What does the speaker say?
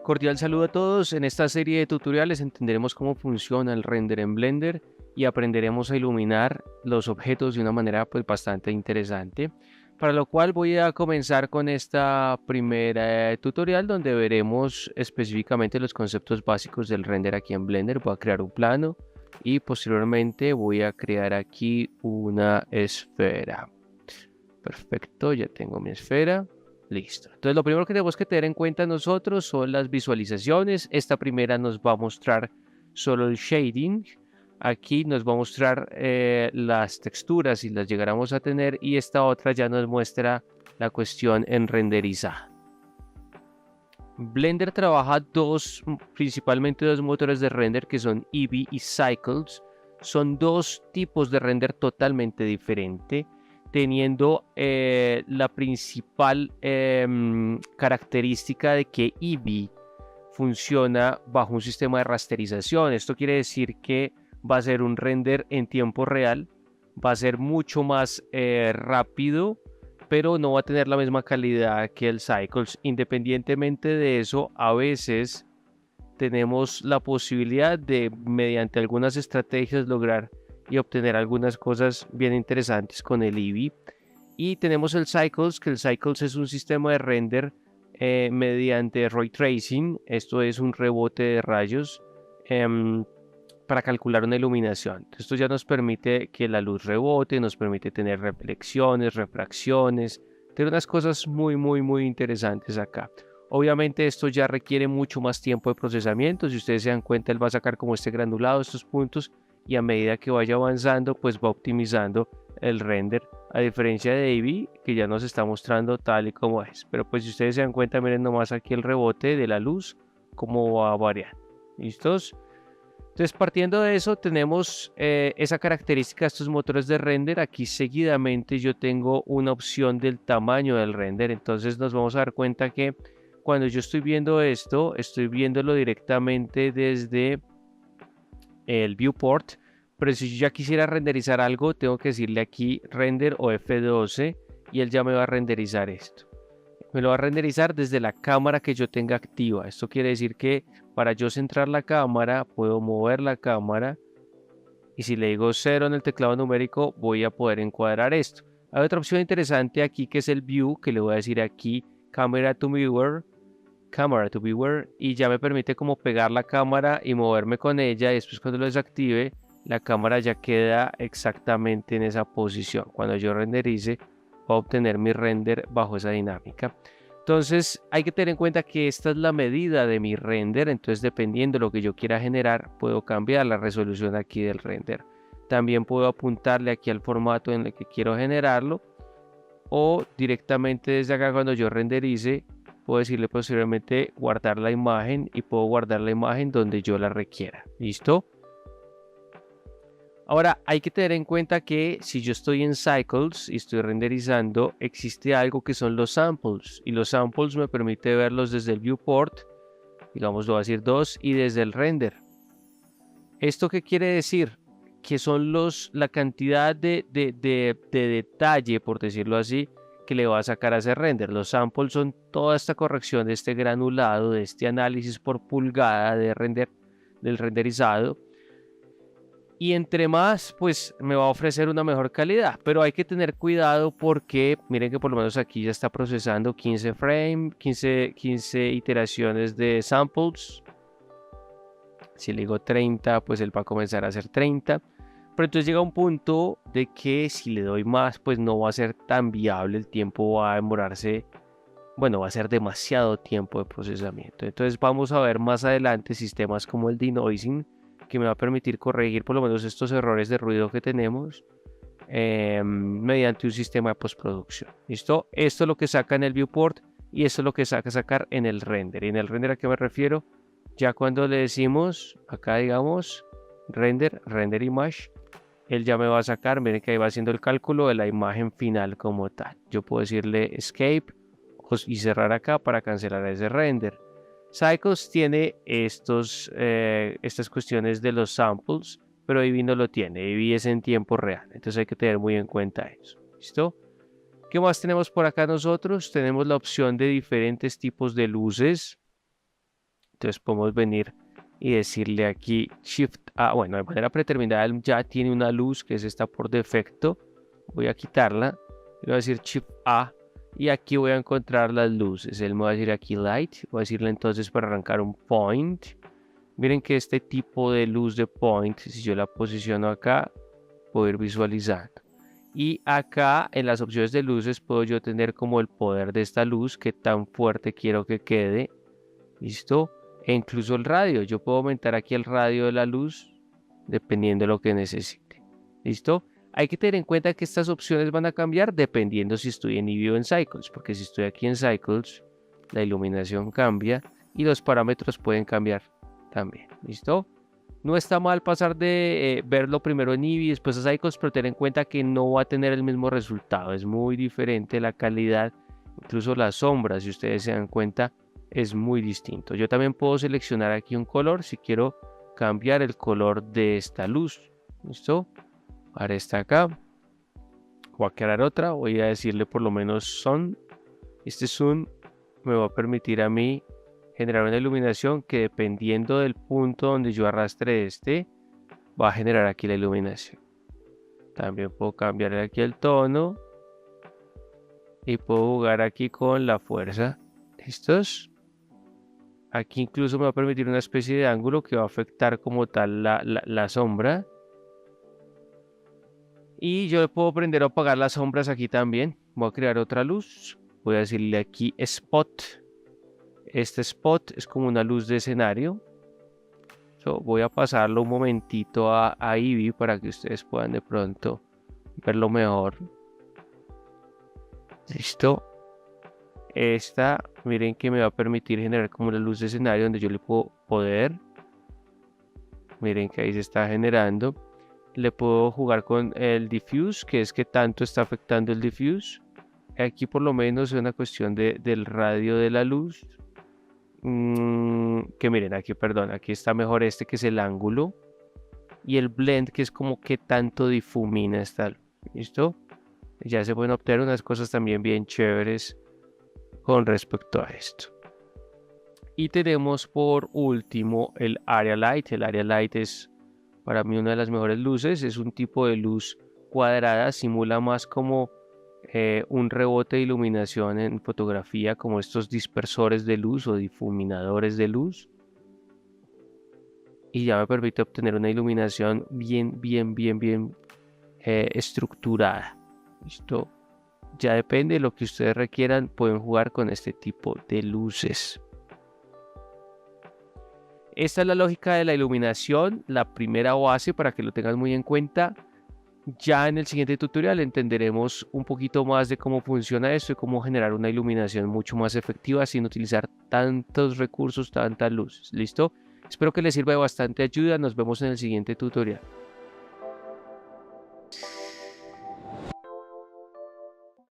Cordial saludo a todos. En esta serie de tutoriales entenderemos cómo funciona el render en Blender y aprenderemos a iluminar los objetos de una manera bastante interesante. Para lo cual voy a comenzar con esta primera tutorial donde veremos específicamente los conceptos básicos del render aquí en Blender. Voy a crear un plano y posteriormente voy a crear aquí una esfera. Perfecto, ya tengo mi esfera. Listo. Entonces lo primero que tenemos que tener en cuenta nosotros son las visualizaciones. Esta primera nos va a mostrar solo el shading. Aquí nos va a mostrar las texturas si las llegáramos a tener, y esta otra ya nos muestra la cuestión en renderizar. Blender trabaja principalmente dos motores de render que son Eevee y Cycles. Son dos tipos de render totalmente diferentes, teniendo la principal característica de que Eevee funciona bajo un sistema de rasterización. Esto quiere decir que va a ser un render en tiempo real, va a ser mucho más rápido, pero no va a tener la misma calidad que el Cycles. Independientemente de eso, a veces tenemos la posibilidad de, mediante algunas estrategias, lograr y obtener algunas cosas bien interesantes con el Eevee. Y tenemos el Cycles, que el Cycles es un sistema de render mediante Ray Tracing. Esto es un rebote de rayos para calcular una iluminación. Esto ya nos permite que la luz rebote, nos permite tener reflexiones, refracciones, tener unas cosas muy interesantes acá. Obviamente esto ya requiere mucho más tiempo de procesamiento. Si ustedes se dan cuenta, él va a sacar como este granulado, estos puntos, y a medida que vaya avanzando, pues va optimizando el render, a diferencia de Eevee, que ya nos está mostrando tal y como es. Pero pues si ustedes se dan cuenta, miren nomás aquí el rebote de la luz, cómo va a variar. ¿Listos? Entonces, partiendo de eso, tenemos esa característica de estos motores de render. Aquí seguidamente yo tengo una opción del tamaño del render. Entonces nos vamos a dar cuenta que cuando yo estoy viendo esto, estoy viéndolo directamente desde el viewport. Pero si yo ya quisiera renderizar algo, tengo que decirle aquí render o F12 y él ya me va a renderizar esto. Me lo va a renderizar desde la cámara que yo tenga activa. Esto quiere decir que para yo centrar la cámara, puedo mover la cámara, y si le digo 0 en el teclado numérico, voy a poder encuadrar esto. Hay otra opción interesante aquí que es el View, que le voy a decir aquí Camera to Viewer, y ya me permite como pegar la cámara y moverme con ella, y después cuando lo desactive, la cámara ya queda exactamente en esa posición. Cuando yo renderice, voy a obtener mi render bajo esa dinámica. Entonces hay que tener en cuenta que esta es la medida de mi render. Entonces, dependiendo de lo que yo quiera generar, puedo cambiar la resolución aquí del render. También puedo apuntarle aquí al formato en el que quiero generarlo, o directamente desde acá, cuando yo renderice, puedo decirle posteriormente guardar la imagen, y puedo guardar la imagen donde yo la requiera. ¿Listo? Ahora hay que tener en cuenta que si yo estoy en Cycles y estoy renderizando, existe algo que son los samples, y los samples me permite verlos desde el viewport, digamos lo voy a decir 2, y desde el render. ¿Esto qué quiere decir? Que son la cantidad de detalle, por decirlo así, que le va a sacar a ese render. Los samples son toda esta corrección de este granulado, de este análisis por pulgada de render, del renderizado. Y entre más, pues me va a ofrecer una mejor calidad. Pero hay que tener cuidado porque miren que por lo menos aquí ya está procesando 15 frames, 15 iteraciones de samples. Si le digo 30, pues él va a comenzar a hacer 30. Pero entonces llega un punto de que si le doy más, pues no va a ser tan viable. El tiempo va a demorarse, bueno, va a ser demasiado tiempo de procesamiento. Entonces vamos a ver más adelante sistemas como el denoising, que me va a permitir corregir por lo menos estos errores de ruido que tenemos mediante un sistema de postproducción. ¿Listo? Esto es lo que saca en el viewport, y esto es lo que sacar en el render. ¿Y en el render a qué me refiero? Ya cuando le decimos acá, digamos, render image, él ya me va a sacar, miren que ahí va haciendo el cálculo de la imagen final como tal. Yo puedo decirle escape y cerrar acá para cancelar ese render. Cycles tiene estas cuestiones de los samples, pero Eevee no lo tiene. Eevee es en tiempo real, entonces hay que tener muy en cuenta eso. ¿Listo? ¿Qué más tenemos por acá nosotros? Tenemos la opción de diferentes tipos de luces. Entonces podemos venir y decirle aquí Shift A. Bueno, de manera predeterminada ya tiene una luz que es esta por defecto. Voy a quitarla. Voy a decir Shift A. Y aquí voy a encontrar las luces. Él me va a decir aquí Light. Voy a decirle entonces para arrancar un Point. Miren que este tipo de luz de Point, si yo la posiciono acá, puedo ir visualizando. Y acá en las opciones de luces puedo yo tener como el poder de esta luz, que tan fuerte quiero que quede. ¿Listo? E incluso el radio. Yo puedo aumentar aquí el radio de la luz dependiendo de lo que necesite. ¿Listo? Hay que tener en cuenta que estas opciones van a cambiar dependiendo si estoy en Eevee o en Cycles. Porque si estoy aquí en Cycles, la iluminación cambia y los parámetros pueden cambiar también. ¿Listo? No está mal pasar de verlo primero en Eevee y después a Cycles, pero tener en cuenta que no va a tener el mismo resultado. Es muy diferente la calidad, incluso las sombras, si ustedes se dan cuenta, es muy distinto. Yo también puedo seleccionar aquí un color si quiero cambiar el color de esta luz. ¿Listo? Ahora está acá. Voy a crear otra. Voy a decirle por lo menos Sun. Este Sun me va a permitir a mí generar una iluminación que dependiendo del punto donde yo arrastre este, va a generar aquí la iluminación. También puedo cambiar aquí el tono. Y puedo jugar aquí con la fuerza. ¿Listos? Aquí incluso me va a permitir una especie de ángulo que va a afectar como tal la sombra. Y yo puedo prender o apagar las sombras aquí también. Voy a crear otra luz. Voy a decirle aquí Spot. Este Spot es como una luz de escenario. Voy a pasarlo un momentito a Eevee para que ustedes puedan de pronto verlo mejor. Listo. Esta, miren que me va a permitir generar como una luz de escenario donde yo le puedo poder. Miren que ahí se está generando. Le puedo jugar con el diffuse, que es que tanto está afectando el diffuse. Aquí por lo menos es una cuestión del radio de la luz. Que miren, aquí, perdón, aquí está mejor este que es el ángulo. Y el blend, que es como que tanto difumina esta luz. ¿Listo? Ya se pueden obtener unas cosas también bien chéveres con respecto a esto. Y tenemos por último el Area Light. El Area Light es para mí una de las mejores luces. Es un tipo de luz cuadrada, simula más como un rebote de iluminación en fotografía, como estos dispersores de luz o difuminadores de luz. Y ya me permite obtener una iluminación bien estructurada. ¿Listo? Ya depende de lo que ustedes requieran, pueden jugar con este tipo de luces. Esta es la lógica de la iluminación, la primera base para que lo tengan muy en cuenta. Ya en el siguiente tutorial entenderemos un poquito más de cómo funciona esto y cómo generar una iluminación mucho más efectiva sin utilizar tantos recursos, tantas luces. ¿Listo? Espero que les sirva de bastante ayuda. Nos vemos en el siguiente tutorial.